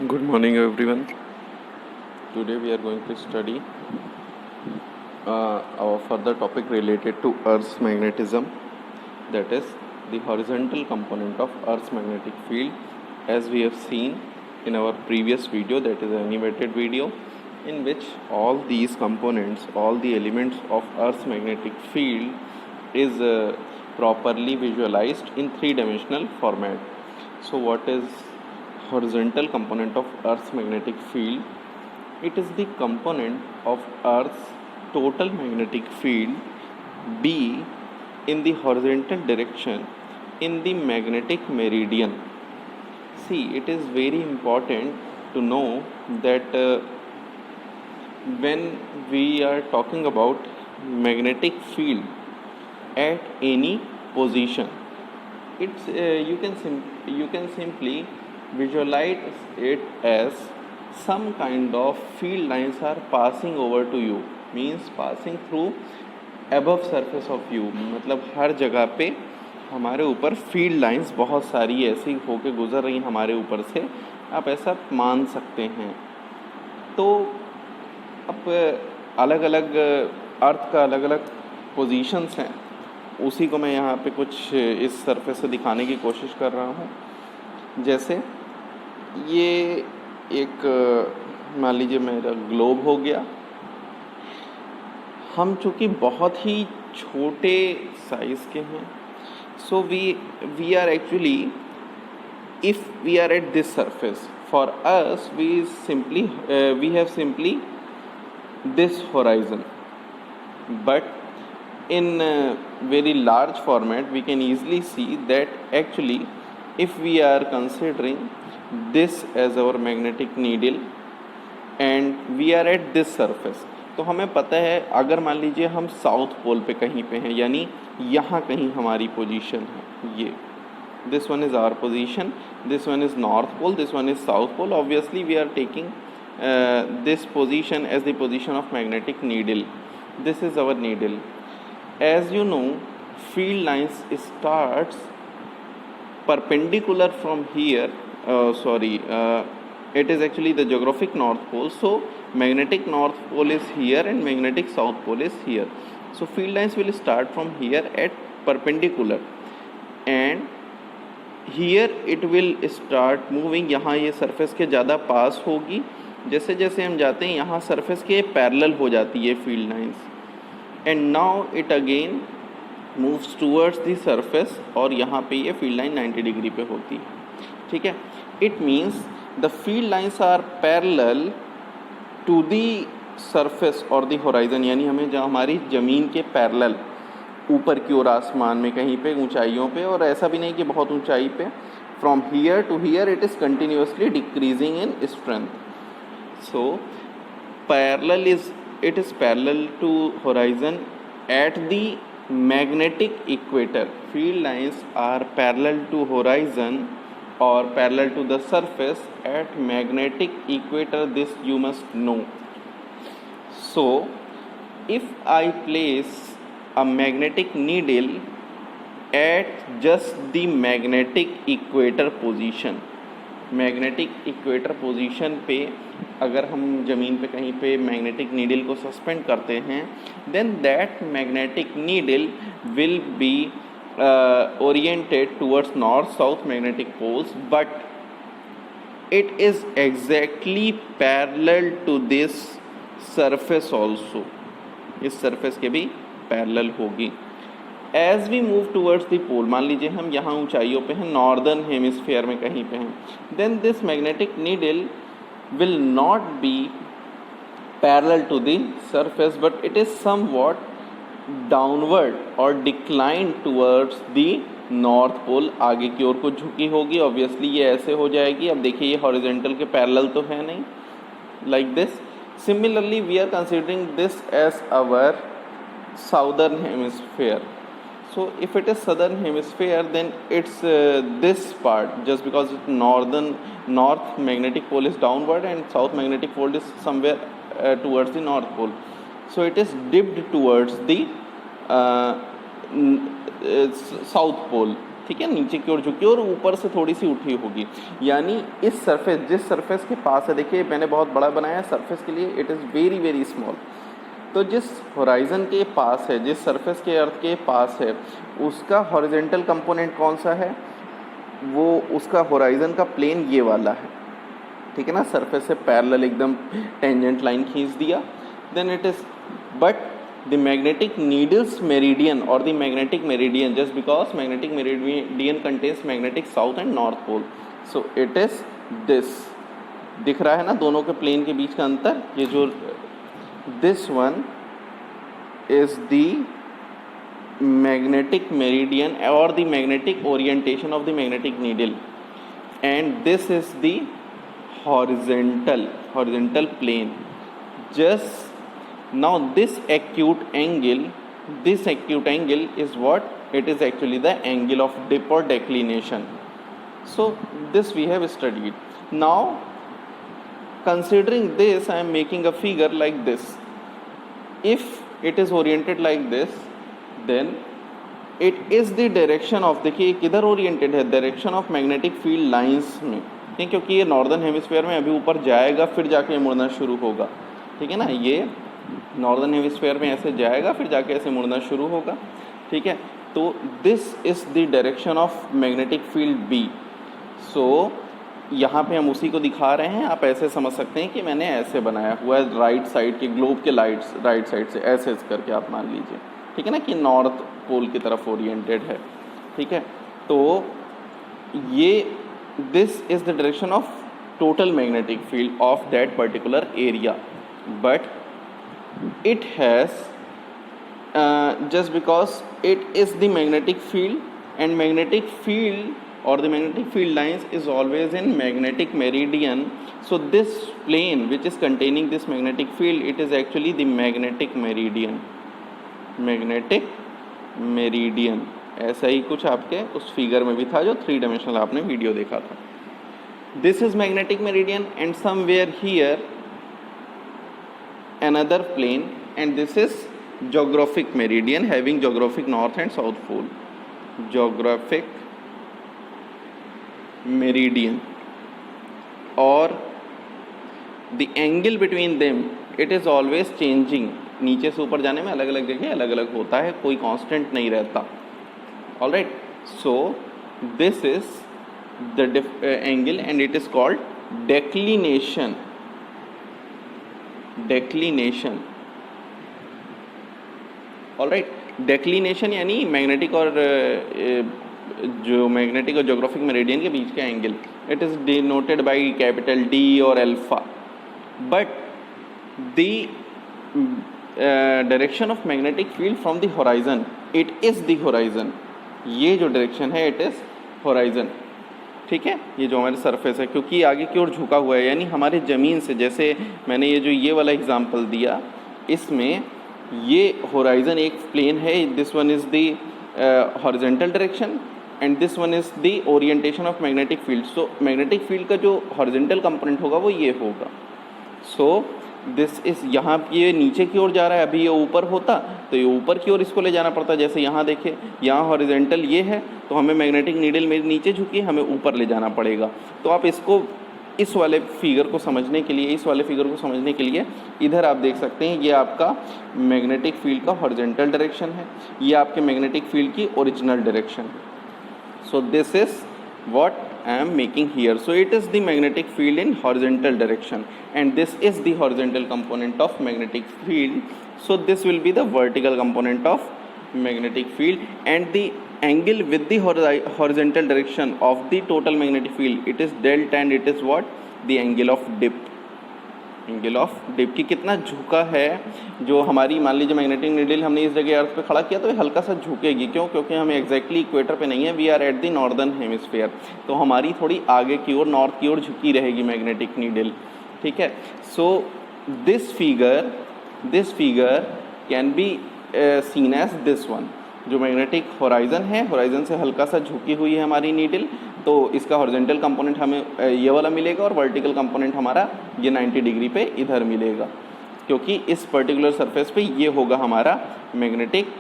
Good morning, everyone. Today we are going to study our further topic related to Earth's magnetism, that is, the horizontal component of Earth's magnetic field, as we have seen in our previous video, that is, an animated video, in which all these components, all the elements of Earth's magnetic field is properly visualized in three-dimensional format. So, what is horizontal component of Earth's magnetic field? It is the component of Earth's total magnetic field B in the horizontal direction in the magnetic meridian. See, it is very important to know that when we are talking about magnetic field at any position, it's you can simply visualize it as some kind of field lines are passing over to you, means passing through above surface of you, मतलब हर जगह पे हमारे ऊपर field lines बहुत सारी ऐसी होके गुजर रही हैं हमारे ऊपर से, आप ऐसा मान सकते हैं। तो अब अलग अलग अर्थ का अलग अलग पोजीशंस हैं, उसी को मैं यहाँ पे कुछ इस सरफेस से दिखाने की कोशिश कर रहा हूँ। जैसे ये एक मान लीजिए मेरा ग्लोब हो गया। हम चूँकि बहुत ही छोटे साइज़ के हैं, so we are actually, if we are at this surface, for us we have simply this horizon, but in very large format we can easily see that actually if we are considering this as our magnetic needle and we are at this surface, तो हमें पता है अगर मान लीजिए हम south pole पे कहीं पे हैं, यानी यहाँ कहीं हमारी पोजीशन है, ये this one is our position, this one is north pole, this one is south pole. Obviously we are taking this position as the position of magnetic needle. This is our needle. As you know, field lines starts perpendicular from here. It is actually the geographic north pole. So magnetic north pole is here and magnetic south pole is here. So field lines will start from here at perpendicular, and here it will start moving. यहाँ ये surface के ज़्यादा पास होगी, जैसे जैसे हम जाते हैं यहाँ सरफेस के पैरेलल हो जाती है field lines, and now it again moves towards the surface, और यहाँ पे ये फील्ड लाइन 90 डिग्री पे होती है। ठीक है, it means the field lines are parallel to the surface और द होराइजन, यानी हमें जो हमारी ज़मीन के पैरेलल ऊपर की ओर आसमान में कहीं पे ऊंचाइयों पे, और ऐसा भी नहीं कि बहुत ऊंचाई पे, from here to here it is continuously decreasing in strength. So it is parallel to horizon at the magnetic equator. Field lines are parallel to horizon or parallel to the surface at magnetic equator. This you must know. So if I place a magnetic needle at just the magnetic equator position, magnetic equator position पे अगर हम ज़मीन पे कहीं पे magnetic needle को suspend करते हैं, then that magnetic needle will be oriented towards north south magnetic poles, but it is exactly parallel to this surface also, इस सरफेस के भी पैरेलल होगी. As we move towards the pole, मान लीजिए हम यहाँ ऊंचाइयों पे हैं, नॉर्दर्न हेमिस्फीयर में कहीं पे हैं, then this magnetic needle will not be parallel to the surface, but it is somewhat downward और decline towards the north pole, आगे की ओर को झुकी होगी. ऑब्वियसली ये ऐसे हो जाएगी. अब देखिए ये हॉरिजेंटल के पैरेलल तो है नहीं, like this. Similarly we are considering this as our southern hemisphere. So if it is southern hemisphere, then it's this part, just because north magnetic pole is downward and south magnetic pole is somewhere towards the north pole. So it is dipped towards the south pole. ठीक है, नीचे की ओर झुकी और ऊपर से थोड़ी सी उठी होगी, यानी इस सरफेस, जिस सरफेस के पास है, देखिए मैंने बहुत बड़ा बनाया है सरफेस के लिए, it is very very small. तो जिस होराइज़न के पास है, जिस सरफेस के अर्थ के पास है, उसका हॉरिजेंटल कंपोनेंट कौन सा है, वो उसका होराइज़न का प्लेन ये वाला है, ठीक है ना, सरफेस से पैरेलल एकदम टेंजेंट लाइन खींच दिया, then it is, but the magnetic needles meridian और the magnetic meridian, just because magnetic meridian contains magnetic south and north pole, so it is this, दिख रहा है ना दोनों के प्लेन के बीच का अंतर, ये जो this one is the magnetic meridian or the magnetic orientation of the magnetic needle, and this is the horizontal plane. Just now this acute angle is what? It is actually the angle of dip or declination. So this we have studied. Now considering this, I am making a figure like this. If it is oriented like this, then it is the direction of, देखिए किधर oriented है, direction of magnetic field lines में, ठीक है, क्योंकि ये northern hemisphere में अभी ऊपर जाएगा फिर जाके मुड़ना शुरू होगा, ठीक है ना, ये नॉर्दर्न हेमिस्फीयर में ऐसे जाएगा फिर जाके ऐसे मुड़ना शुरू होगा, ठीक है। तो this is the direction of magnetic field B. So यहाँ पे हम उसी को दिखा रहे हैं, आप ऐसे समझ सकते हैं कि मैंने ऐसे बनाया हुआ है राइट साइड के ग्लोब के राइट साइड से ऐसे करके आप मान लीजिए, ठीक है ना, कि नॉर्थ पोल की तरफ ओरिएंटेड है, ठीक है। तो ये this is the direction of total magnetic field of that particular area, but it has just because it is the magnetic field and magnetic field or the magnetic field lines is always in magnetic meridian, so this plane which is containing this magnetic field, it is actually the magnetic meridian। ऐसा ही कुछ आपके उस figure में भी था जो 3 dimensional आपने video देखा था। This is magnetic meridian and somewhere here another plane, and this is geographic meridian having geographic north and south pole, geographic meridian, or the angle between them it is always changing, नीचे से ऊपर जाने में अलग अलग जगह अलग अलग होता है, कोई कांस्टेंट नहीं रहता। All right, so this is the angle and it is called declination। All right, declination यानी मैग्नेटिक और जो मैग्नेटिक और ज्योग्राफिक मेरिडियन के बीच का angle, it is denoted by capital D और alpha, but the direction of magnetic field from the horizon, it is the horizon, ये जो direction है इट इज होराइजन, ठीक है। ये जो हमारे सरफेस है, क्योंकि आगे की ओर झुका हुआ है, यानी हमारे ज़मीन से, जैसे मैंने ये वाला एग्जांपल दिया, इसमें ये होराइजन एक प्लेन है, this one is the horizontal direction and this one is the orientation of magnetic field. So magnetic field का जो हॉरिजॉन्टल कंपोनेंट होगा वो ये होगा। सो दिस इस, यहाँ ये नीचे की ओर जा रहा है, अभी ये ऊपर होता तो ये ऊपर की ओर इसको ले जाना पड़ता। जैसे यहाँ देखें, यहाँ हॉरिजॉन्टल ये है तो हमें मैग्नेटिक नीडल मेरी नीचे झुकी, हमें ऊपर ले जाना पड़ेगा। तो आप इसको इस वाले फिगर को समझने के लिए, इधर आप देख सकते हैं ये आपका मैग्नेटिक फील्ड का हॉरिजॉन्टल डायरेक्शन है, ये आपके मैग्नेटिक फील्ड की ओरिजिनल डायरेक्शन है। So this is what I am making here. So it is the magnetic field in horizontal direction and this is the horizontal component of magnetic field. So this will be the vertical component of magnetic field, and the angle with the horizontal direction of the total magnetic field, it is delta, and it is what? The angle of dip. Angle of dip की कितना झुका है, जो हमारी मान लीजिए magnetic needle हमने इस जगह अर्थ पे खड़ा किया तो ये हल्का सा झुकेगी। क्यों? क्योंकि हम एग्जैक्टली इक्वेटर पे नहीं है, we are at the northern hemisphere, तो हमारी थोड़ी आगे की ओर नॉर्थ की ओर झुकी रहेगी मैग्नेटिक नीडल, ठीक है। So this figure can be seen as this one, जो मैग्नेटिक होराइजन है, होराइजन से हल्का सा झुकी हुई है हमारी नीडल, तो इसका हॉरिजॉन्टल कंपोनेंट हमें ये वाला मिलेगा और वर्टिकल कंपोनेंट हमारा ये 90 डिग्री पे इधर मिलेगा, क्योंकि इस पर्टिकुलर सरफेस पे ये होगा हमारा magnetic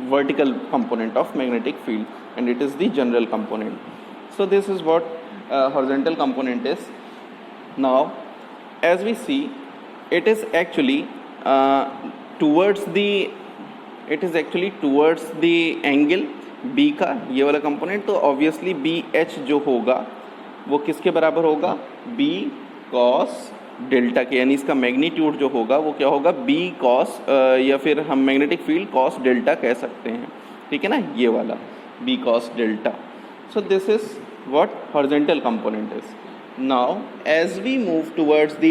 vertical component of magnetic field, and it is the general component. So this is what horizontal component is. Now as we see, it is actually towards the angle B का ये वाला component. तो obviously BH जो होगा वो किसके बराबर होगा, B cos डेल्टा के, यानी इसका मैग्नीट्यूड जो होगा वो क्या होगा, B cos या फिर हम मैग्नेटिक फील्ड cos डेल्टा कह सकते हैं, ठीक है ना, ये वाला B cos delta. So this is what horizontal component is. Now as we move towards the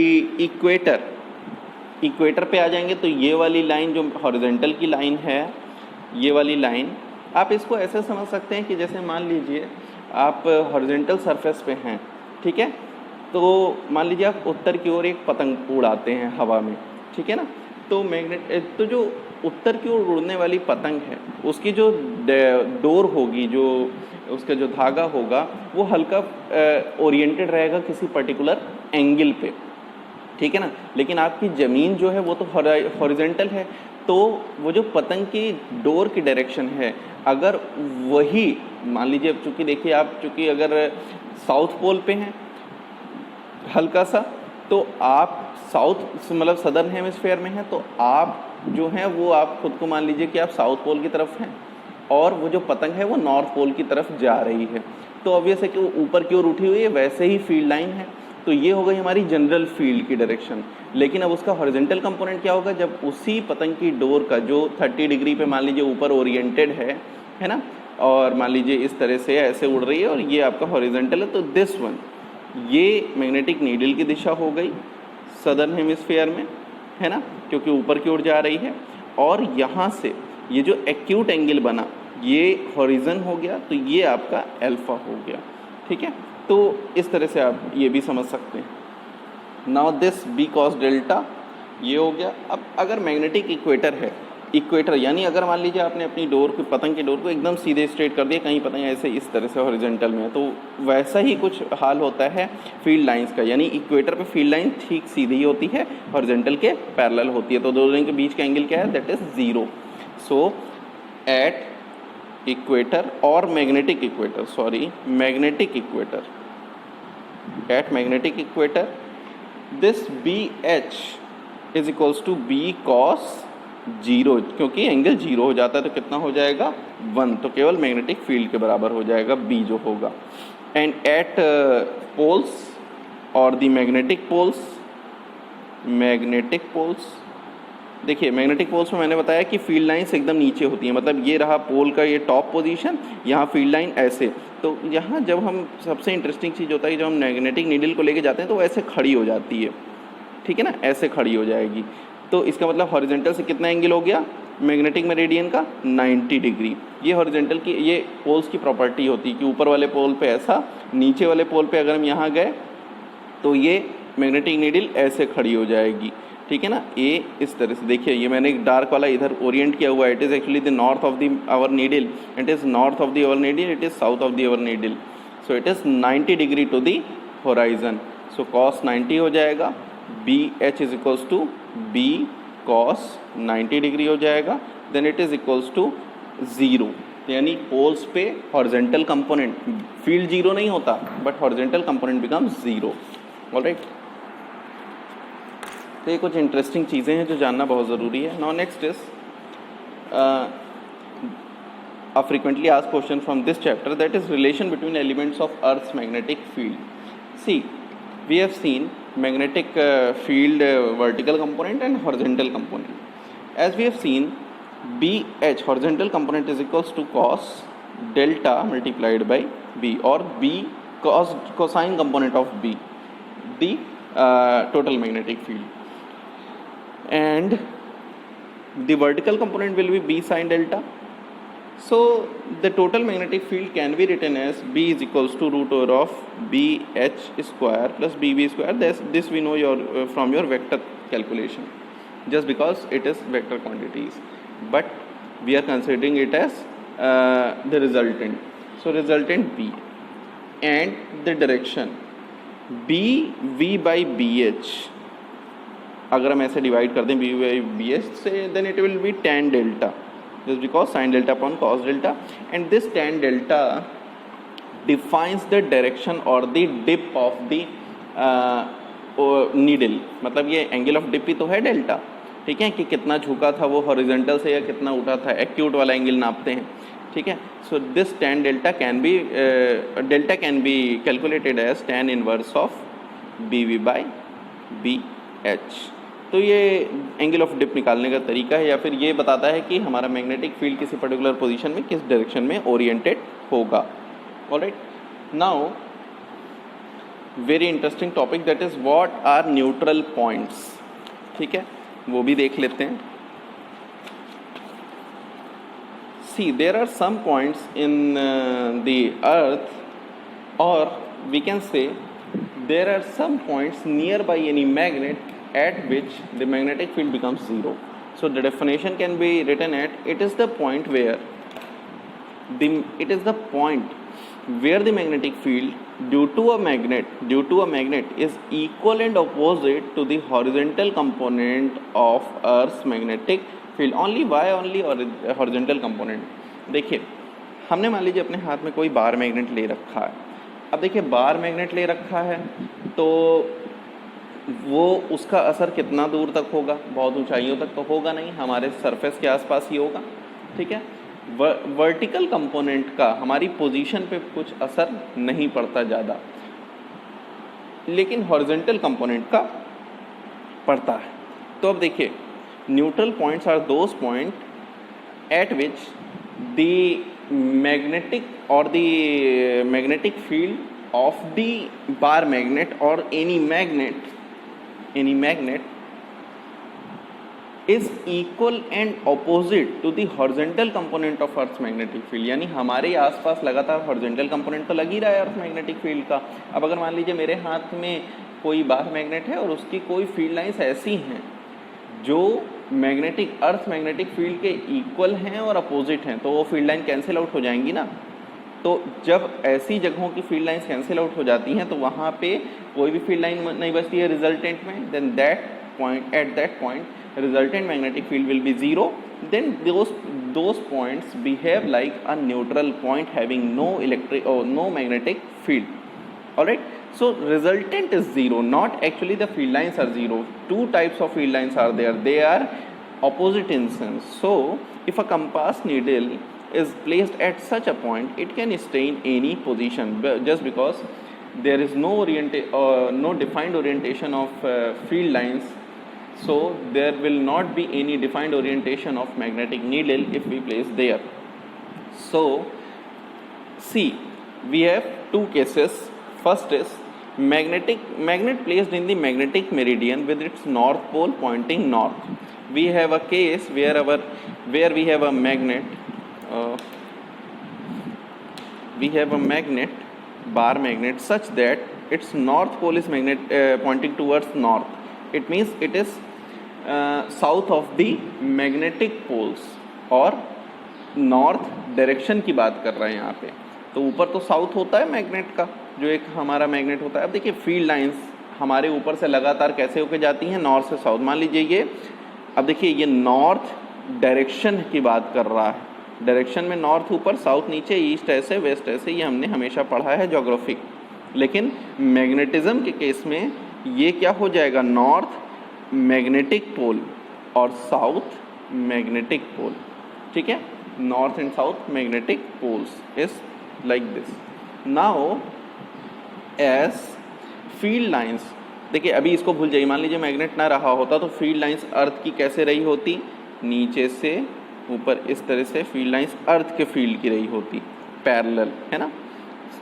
equator पे आ जाएंगे तो ये वाली लाइन जो हॉरिजॉन्टल की लाइन है, ये वाली लाइन आप इसको ऐसे समझ सकते हैं कि जैसे मान लीजिए आप हॉरिजॉन्टल सरफेस पे हैं, ठीक है, तो मान लीजिए आप उत्तर की ओर एक पतंग उड़ाते हैं हवा में, ठीक है ना. तो तो जो उत्तर की ओर उड़ने वाली पतंग है उसकी जो डोर होगी, जो उसका जो धागा होगा वो हल्का ओरिएंटेड रहेगा किसी पर्टिकुलर एंगल पे, ठीक है ना. लेकिन आपकी ज़मीन जो है वो तो हॉरिजॉन्टल है, तो वो जो पतंग की डोर की डायरेक्शन है, अगर वही मान लीजिए, चूँकि देखिए आप चूँकि अगर साउथ पोल पे हैं हल्का सा, तो आप साउथ मतलब सदर्न हेमिस्फेयर में हैं, तो आप जो हैं वो आप खुद को मान लीजिए कि आप साउथ पोल की तरफ हैं और वो जो पतंग है वो नॉर्थ पोल की तरफ जा रही है. तो ऑब्वियस है कि वो ऊपर की ओर उठी हुई है, वैसे ही फील्ड लाइन है. तो ये हो गई हमारी जनरल फील्ड की डायरेक्शन. लेकिन अब उसका हॉरिजॉन्टल कंपोनेंट क्या होगा, जब उसी पतंग की डोर का जो 30 डिग्री पे मान लीजिए ऊपर ओरिएंटेड है ना, और मान लीजिए इस तरह से ऐसे उड़ रही है और ये आपका हॉरिजॉन्टल है, तो दिस वन ये मैग्नेटिक नीडल की दिशा हो गई सदर्न हेमिस्फीयर में, है ना, क्योंकि ऊपर की ओर जा रही है. और यहाँ से ये जो एक्यूट एंगल बना ये हॉरिजन हो गया, तो ये आपका अल्फा हो गया, ठीक है. तो इस तरह से आप ये भी समझ सकते हैं. Now this B cos delta ये हो गया. अब अगर मैग्नेटिक इक्वेटर है, इक्वेटर यानी अगर मान लीजिए आपने अपनी डोर को, पतंग की डोर को एकदम सीधे स्ट्रेट कर दिया, कहीं पतंग ऐसे इस तरह से हॉरिजॉन्टल में है, तो वैसा ही कुछ हाल होता है फील्ड लाइंस का. यानी इक्वेटर पे फील्ड लाइन ठीक सीधी ही होती है, हॉरिजॉन्टल के पैरेलल होती है, तो दो लाइन के बीच का एंगल क्या है, that is 0. So at equator और magnetic equator, at magnetic equator this BH is equals to B cos 0, क्योंकि एंगल 0 हो जाता है तो कितना हो जाएगा 1, तो केवल मैग्नेटिक फील्ड के बराबर हो जाएगा B जो होगा. एंड एट पोल्स और द मैग्नेटिक पोल्स देखिए मैग्नेटिक पोल्स में मैंने बताया कि फील्ड लाइंस एकदम नीचे होती हैं, मतलब ये रहा पोल का ये टॉप पोजीशन, यहाँ फील्ड लाइन ऐसे. तो यहाँ जब हम सबसे इंटरेस्टिंग चीज़ होता है कि जब हम मैग्नेटिक नीडल को लेके जाते हैं तो वो ऐसे खड़ी हो जाती है, ठीक है ना, ऐसे खड़ी हो जाएगी. तो इसका मतलब हॉरिजॉन्टल से कितना एंगल हो गया मैग्नेटिक मेरिडियन का, 90 डिग्री. ये हॉरिजॉन्टल की, ये पोल्स की प्रॉपर्टी होती है कि ऊपर वाले पोल पे ऐसा, नीचे वाले पोल पे अगर हम यहाँ गए तो ये मैग्नेटिक नीडल ऐसे खड़ी हो जाएगी, ठीक है ना. ये इस तरह से देखिए, ये मैंने एक डार्क वाला इधर ओरिएंट किया हुआ है, it is actually the north of the our needle, it is north of the our needle, it is south of the our needle. So it is 90 degree to the horizon. So cos 90 हो जाएगा, BH is equals to B cos 90 degree हो जाएगा. Then it is equals to 0, यानी poles पे horizontal component, field 0 नहीं होता but horizontal component becomes 0. Alright, तो ये कुछ इंटरेस्टिंग चीज़ें हैं जो जानना बहुत ज़रूरी है. Now next is a frequently asked question from this chapter, that is relation between elements of Earth's magnetic field. See, we have seen magnetic field vertical component and horizontal component. As we have seen, BH horizontal component is equals to cos delta multiplied by B, or B cosine component of B, the total magnetic field, and the vertical component will be B sine delta. So the total magnetic field can be written as B is equals to root over of BH square plus BB square. This we know from your vector calculation, just because it is vector quantities, but we are considering it as the resultant. So resultant B and the direction BV by BH अगर हम ऐसे divide कर दें B by B H से, then it will be tan delta, just because sine delta upon cos delta, and this tan delta defines the direction और the dip of the needle, मतलब ये angle of dip ही तो है delta, ठीक है, कि कितना झुका था वो हॉरिजॉन्टल से या कितना उठा था, एक्यूट वाला एंगल नापते हैं, ठीक है। So this tan delta can be calculated as tan inverse of B V by B H. तो ये एंगल ऑफ डिप निकालने का तरीका है, या फिर ये बताता है कि हमारा मैग्नेटिक फील्ड किसी पर्टिकुलर पोजीशन में किस डायरेक्शन में ओरिएंटेड होगा। Alright, now very interesting topic, that is what are neutral points, ठीक है, वो भी देख लेते हैं। See, there are some points in the earth, or we can say there are some points nearby any magnet at which the magnetic field becomes zero. So the definition can be written at, it is the point where the magnetic field due to a magnet is equal and opposite to the horizontal component of Earth's magnetic field. Only horizontal component. देखिए, हमने मान लीजिए अपने हाथ में कोई bar magnet ले रखा है। अब देखिए, बार मैग्नेट ले रखा है तो वो उसका असर कितना दूर तक होगा, बहुत ऊंचाइयों तक तो होगा नहीं, हमारे सरफेस के आसपास ही होगा, ठीक है। वर्टिकल कंपोनेंट का हमारी पोजीशन पे कुछ असर नहीं पड़ता ज़्यादा, लेकिन हॉरिजॉन्टल कंपोनेंट का पड़ता है। तो अब देखिए, neutral points are those points at which the magnetic field of the bar magnet or any magnet is equal and opposite to the horizontal component of Earth's magnetic field। यानी हमारे आसपास लगातार horizontal component तो लग ही रहा है Earth magnetic field का। अब अगर मान लीजिए मेरे हाथ में कोई बार मैग्नेट है और उसकी कोई फील्ड लाइंस ऐसी हैं जो अर्थ मैग्नेटिक फील्ड के इक्वल हैं और अपोजिट हैं, तो वो फील्ड लाइन कैंसिल आउट हो जाएंगी ना। तो जब ऐसी जगहों की फील्ड लाइंस कैंसिल आउट हो जाती हैं तो वहाँ पे कोई भी फील्ड लाइन नहीं बचती है रिजल्टेंट में, then at that point resultant magnetic field will be zero, then those points behave like a neutral point having no magnetic field. Alright, so resultant is zero, not actually the field lines are zero. Two types of field lines are there, they are opposite in sense. So if a compass needle is placed at such a point, it can stay in any position just because there is no defined orientation of field lines. So there will not be any defined orientation of magnetic needle if we place there. So see, we have two cases. First is magnet placed in the magnetic meridian with its north pole pointing north. We have a case where we have a magnet, bar magnet, such that its north pole is pointing towards north. It means it is south of the magnetic poles, और north direction की बात कर रहे हैं यहाँ पे। तो ऊपर तो साउथ होता है मैग्नेट का, जो एक हमारा मैग्नेट होता है। अब देखिए, फील्ड लाइंस हमारे ऊपर से लगातार कैसे होके जाती हैं, नॉर्थ से साउथ। मान लीजिए ये, अब देखिए ये नॉर्थ डायरेक्शन की बात कर रहा है, डायरेक्शन में नॉर्थ ऊपर, साउथ नीचे, ईस्ट ऐसे, वेस्ट ऐसे, ये हमने हमेशा पढ़ा है ज्योग्राफिक। लेकिन मैग्नेटिज्म के केस में ये क्या हो जाएगा, नॉर्थ मैग्नेटिक पोल और साउथ मैग्नेटिक पोल, ठीक है। North and south magnetic poles is like this. Now as field lines, देखिए अभी इसको भूल जाइए, मान लीजिए मैग्नेट ना रहा होता तो फील्ड लाइंस अर्थ की कैसे रही होती, नीचे से ऊपर इस तरह से फील्ड लाइंस अर्थ के फील्ड की रही होती, पैरेलल, है ना,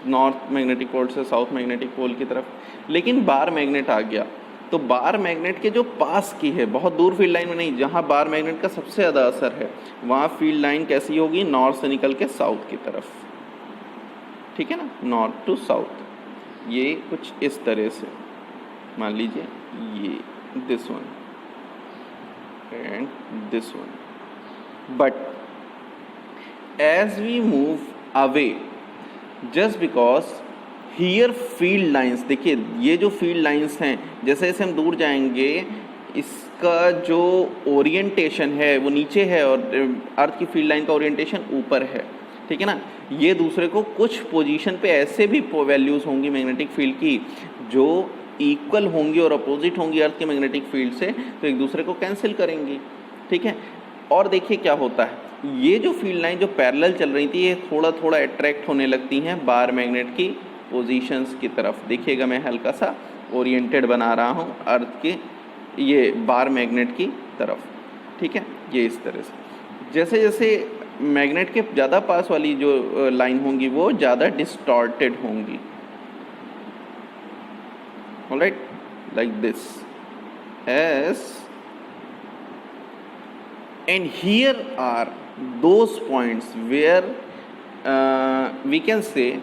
नॉर्थ मैग्नेटिक पोल से साउथ मैग्नेटिक पोल की तरफ। लेकिन बार मैग्नेट आ गया तो बार मैग्नेट के जो पास की है, बहुत दूर फील्ड लाइन में नहीं, जहाँ बार मैग्नेट का सबसे ज़्यादा असर है वहाँ फील्ड लाइन कैसी होगी, नॉर्थ से निकल के साउथ की तरफ, ठीक है ना, नॉर्थ टू साउथ। ये कुछ इस तरह से मान लीजिए, ये this one and this one. But as we move away, just because here field lines, देखिए ये जो फील्ड लाइंस हैं, जैसे जैसे हम दूर जाएंगे इसका जो ओरिएंटेशन है वो नीचे है और अर्थ की फील्ड लाइन का ओरिएंटेशन ऊपर है, ठीक है ना। ये दूसरे को कुछ पोजीशन पे ऐसे भी वैल्यूज़ होंगी मैग्नेटिक फील्ड की जो इक्वल होंगी और अपोजिट होंगी अर्थ के मैग्नेटिक फील्ड से, तो एक दूसरे को कैंसिल करेंगी, ठीक है। और देखिए क्या होता है, ये जो फील्ड लाइन जो पैरेलल चल रही थी ये थोड़ा थोड़ा अट्रैक्ट होने लगती हैं बार मैग्नेट की पोजीशंस की तरफ। देखिएगा मैं हल्का सा ओरिएंटेड बना रहा हूँ अर्थ के ये बार मैग्नेट की तरफ, ठीक है। ये इस तरह से जैसे जैसे मैग्नेट के ज़्यादा पास वाली जो लाइन होंगी वो ज़्यादा डिस्टॉर्टेड होंगी, alright, like this S, and here are those points where we can say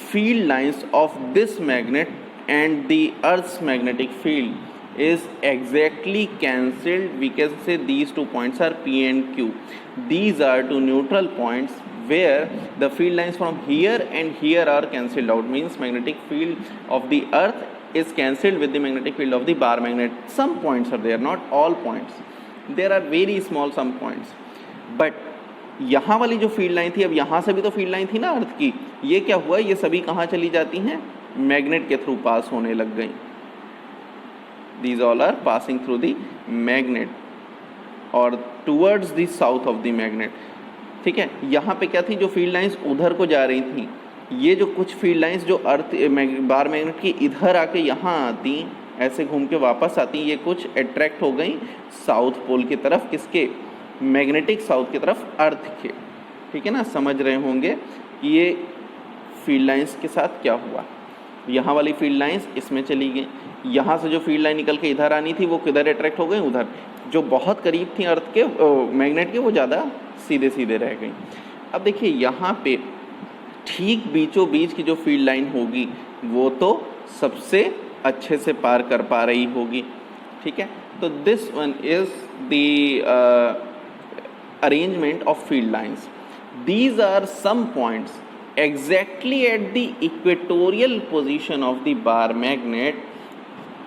field lines of this magnet and the earth's magnetic field is exactly cancelled. We can say these 2 points are P and Q. These are two neutral points where the field lines from here and here are cancelled out, means magnetic field of the earth is cancelled with the magnetic field of the bar magnet. Some points are there, not all points. There are very small some points, but यहाँ वाली जो field line थी, अब यहाँ से भी तो field line थी ना अर्थ की, ये क्या हुआ, ये सभी कहाँ चली जाती हैं, मैग्नेट के थ्रू पास होने लग गई। These all are passing through the magnet or towards the south of the magnet, ठीक है। यहाँ पे क्या थी, जो फील्ड लाइंस उधर को जा रही थी, ये जो कुछ फील्ड लाइंस जो अर्थ बार मैग्नेट की इधर आके यहाँ आती, ऐसे घूम के वापस आती, ये कुछ अट्रैक्ट हो गई साउथ पोल की तरफ, किसके, मैग्नेटिक साउथ की तरफ अर्थ के, ठीक है ना। समझ रहे होंगे कि ये फील्ड लाइंस के साथ क्या हुआ। यहाँ वाली फील्ड लाइंस इसमें चली गई, यहाँ से जो फील्ड लाइन निकल के इधर आनी थी वो किधर अट्रैक्ट हो गई, उधर। जो बहुत करीब थी अर्थ के मैग्नेट के वो ज़्यादा सीधे सीधे रह गई। अब देखिए यहाँ पे ठीक बीचों बीच की जो फील्ड लाइन होगी वो तो सबसे अच्छे से पार कर पा रही होगी, ठीक है। तो this one is the arrangement of field lines. These are some points exactly at the equatorial position of the bar magnet,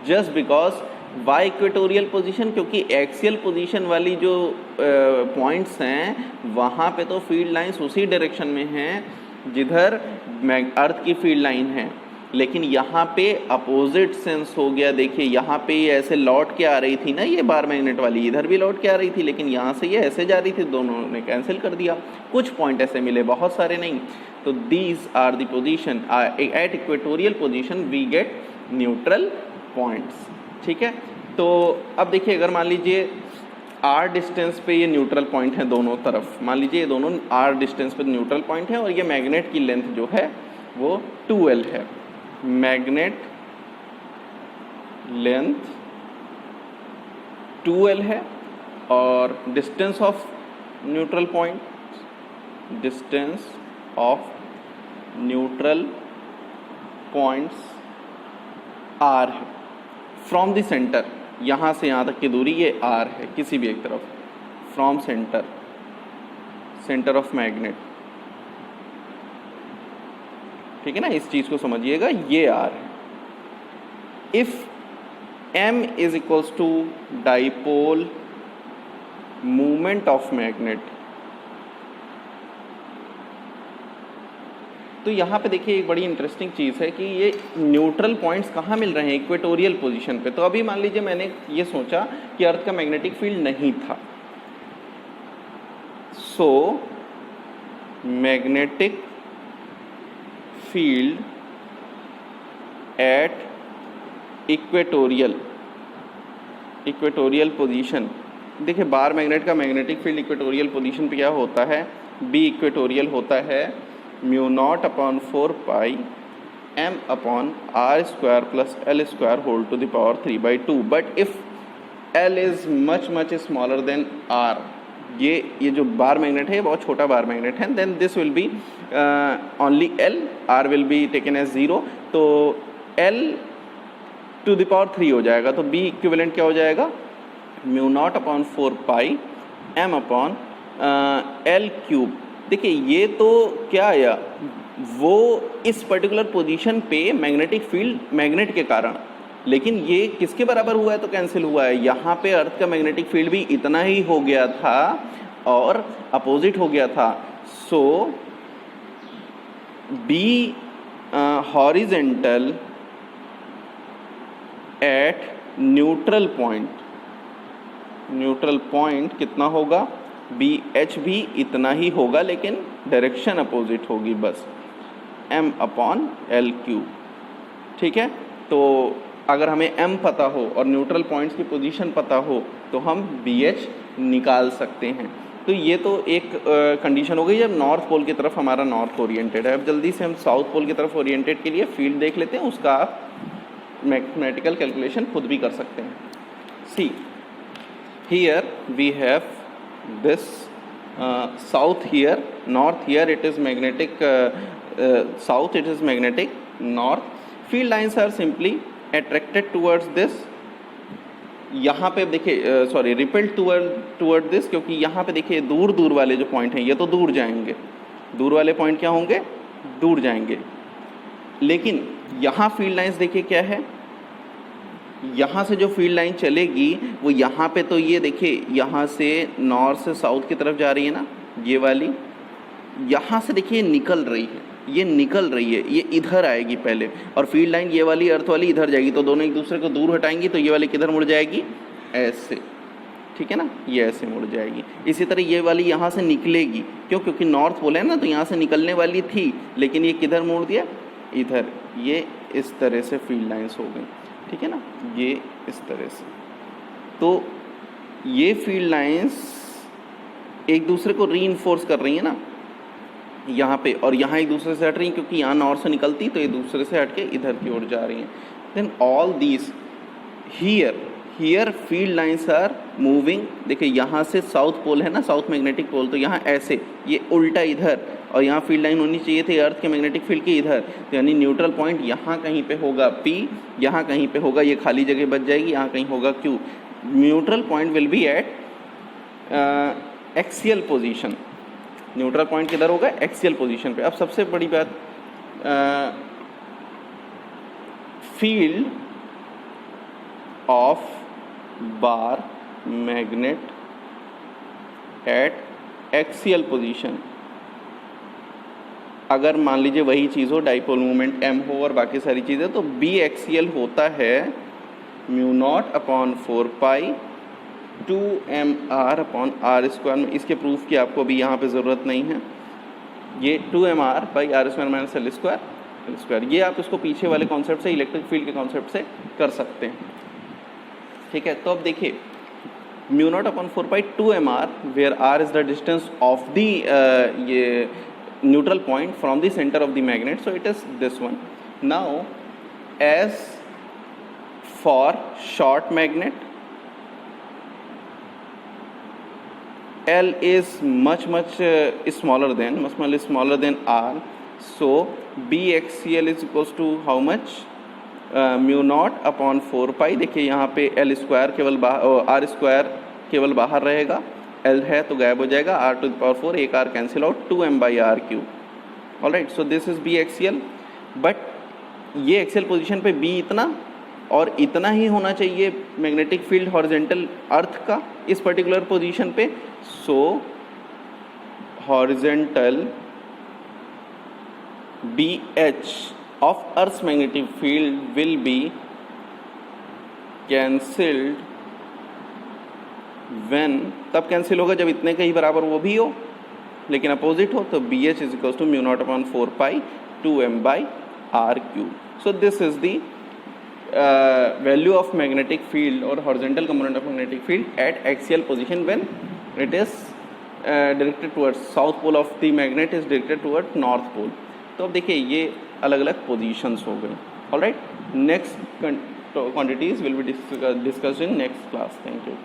just because why equatorial position, क्योंकि एक्सियल पोजीशन वाली जो पॉइंट्स हैं वहाँ पे तो फील्ड लाइंस उसी direction में हैं जिधर अर्थ की फील्ड लाइन है, लेकिन यहाँ पे अपोजिट सेंस हो गया। देखिए यहाँ पे ये ऐसे लौट के आ रही थी ना, ये बार मैग्नेट वाली इधर भी लौट के आ रही थी, लेकिन यहाँ से ये ऐसे जा रही थी, दोनों ने कैंसिल कर दिया। कुछ पॉइंट ऐसे मिले, बहुत सारे नहीं। तो these are the position at equatorial position we get neutral points, ठीक है। तो अब देखिए अगर मान लीजिए आर डिस्टेंस पे ये न्यूट्रल पॉइंट है दोनों तरफ, मान लीजिए ये दोनों आर डिस्टेंस पे न्यूट्रल पॉइंट है और ये मैग्नेट की लेंथ जो है वो 2L है। मैग्नेट लेंथ 2L है और distance of neutral point, distance of neutral points R है। फ्रॉम द सेंटर, यहाँ से यहाँ तक की दूरी ये R है, किसी भी एक तरफ, from centre, centre of magnet, ठीक है ना। इस चीज़ को समझिएगा, ये R है। If M is equals to dipole movement of magnet, तो यहाँ पे देखिए एक बड़ी इंटरेस्टिंग चीज़ है कि ये न्यूट्रल पॉइंट्स कहाँ मिल रहे हैं, इक्वेटोरियल पोजीशन पे। तो अभी मान लीजिए मैंने ये सोचा कि अर्थ का मैग्नेटिक फील्ड नहीं था, so magnetic field at equatorial position. देखिए बार मैग्नेट का मैग्नेटिक फील्ड इक्वेटोरियल पोजीशन पे क्या होता है, बी इक्वेटोरियल होता है μ0 upon 4 pi m upon r square plus l square whole to the power 3/2। But if l is much smaller than r, ये जो बार मैग्नेट है बहुत छोटा बार मैग्नेट है, then this will be only l, r will be taken as 0, तो l to the power 3 हो जाएगा। तो b इक्विवेलेंट क्या हो जाएगा, μ0 upon 4 pi m upon l cube. देखिए ये तो क्या आया, वो इस पर्टिकुलर पोजीशन पे मैग्नेटिक फील्ड मैग्नेट के कारण, लेकिन ये किसके बराबर हुआ है तो कैंसिल हुआ है, यहाँ पे अर्थ का मैग्नेटिक फील्ड भी इतना ही हो गया था और अपोजिट हो गया था। So B horizontal at neutral point, neutral point कितना होगा, बी एच भी इतना ही होगा लेकिन डायरेक्शन अपोजिट होगी बस, m अपॉन एल क्यू। ठीक है, तो अगर हमें m पता हो और न्यूट्रल पॉइंट्स की पोजीशन पता हो तो हम बी एच निकाल सकते हैं। तो ये तो एक कंडीशन हो गई जब नॉर्थ पोल की तरफ हमारा नॉर्थ ओरिएंटेड है। अब जल्दी से हम साउथ पोल की तरफ ओरिएंटेड के लिए फील्ड देख लेते हैं, उसका आप मैथमेटिकल कैलकुलेशन खुद भी कर सकते हैं। See here we have this south here, north here it is magnetic, south it is magnetic north, field lines are simply attracted towards this, यहाँ पे देखिए सॉरी रिपेल्ड टूवर्ड दिस, क्योंकि यहाँ पे देखिए दूर दूर वाले जो पॉइंट हैं ये तो दूर जाएंगे, दूर वाले पॉइंट क्या होंगे, दूर जाएंगे। लेकिन यहाँ फील्ड लाइंस देखिए क्या है, यहाँ से जो फील्ड लाइन चलेगी वो यहाँ पे, तो ये देखिए यहाँ से नॉर्थ से साउथ की तरफ जा रही है ना, ये वाली यहाँ से देखिए निकल रही है, ये निकल रही है, ये इधर आएगी पहले, और फील्ड लाइन ये वाली अर्थ वाली इधर जाएगी, तो दोनों एक दूसरे को दूर हटाएंगी, तो ये वाली किधर मुड़ जाएगी, ऐसे। ठीक है ना, ये ऐसे मुड़ जाएगी। इसी तरह ये वाली यहाँ से निकलेगी, क्यों, क्योंकि नॉर्थ पोल है ना, तो यहाँ से निकलने वाली थी, लेकिन ये किधर मोड़ दिया, इधर। ये इस तरह से फील्ड लाइंस हो गई। ठीक है ना, ये इस तरह से। तो ये फील्ड लाइंस एक दूसरे को रीइंफोर्स कर रही है ना यहाँ पे, और यहाँ एक दूसरे से हट रही हैं, क्योंकि यहाँ नॉर्थ से निकलती तो एक दूसरे से हट के इधर की ओर जा रही हैं। Then all these here field lines are moving. देखिए यहाँ से साउथ पोल है ना, साउथ मैग्नेटिक पोल, तो यहाँ ऐसे ये उल्टा इधर, और यहाँ फील्ड लाइन होनी चाहिए थी अर्थ के मैग्नेटिक फील्ड के इधर, तो यानी न्यूट्रल पॉइंट यहाँ कहीं पे होगा P, यहाँ कहीं पे होगा, ये खाली जगह बच जाएगी, यहाँ कहीं होगा Q। Neutral point will be eight axial position. Neutral point किधर होगा, एक्सियल पोजीशन पे। अब सबसे बड़ी बात, field of bar magnet eight axial position, अगर मान लीजिए वही चीज़ हो, डाइपोल मोमेंट m हो और बाकी सारी चीज़ें, तो b एक्सियल होता है mu not upon 4 pi 2mr upon R square में। इसके प्रूफ की आपको अभी यहाँ पे ज़रूरत नहीं है, ये 2mr by R square minus L square, ये आप इसको पीछे वाले कॉन्सेप्ट से, इलेक्ट्रिक फील्ड के कॉन्सेप्ट से कर सकते हैं। ठीक है, तो अब देखिए mu not upon 4 pi 2mr, where r is the distance of the ये neutral point from the center of the magnet, so it is this one. Now as for short magnet, L is much smaller than R, so B axial is equals to how much, mu not upon 4 पाई। देखिए यहाँ पे L square केवल R square केवल बाहर रहेगा, L है तो गायब हो जाएगा, r टू द पावर 4, एक r cancel out, 2m by R cube. All right, so this is B axial, but ये एक्सियल पोजीशन पे B इतना और इतना ही होना चाहिए मैग्नेटिक फील्ड हॉरिजेंटल अर्थ का इस पर्टिकुलर पोजीशन पे। So horizontal BH of earth magnetic field will be cancelled when, तब कैंसिल होगा जब इतने के ही बराबर वो भी हो लेकिन अपोजिट हो, तो BH is equal to mu not upon 4 pi 2m by R cube. So this is the value of magnetic field or horizontal component of magnetic field at axial position when it is directed towards south pole of the magnet is directed towards north pole। तो अब देखिए ये अलग अलग positions हो गई। All right, next quantities will be discussed in next class. Thank you.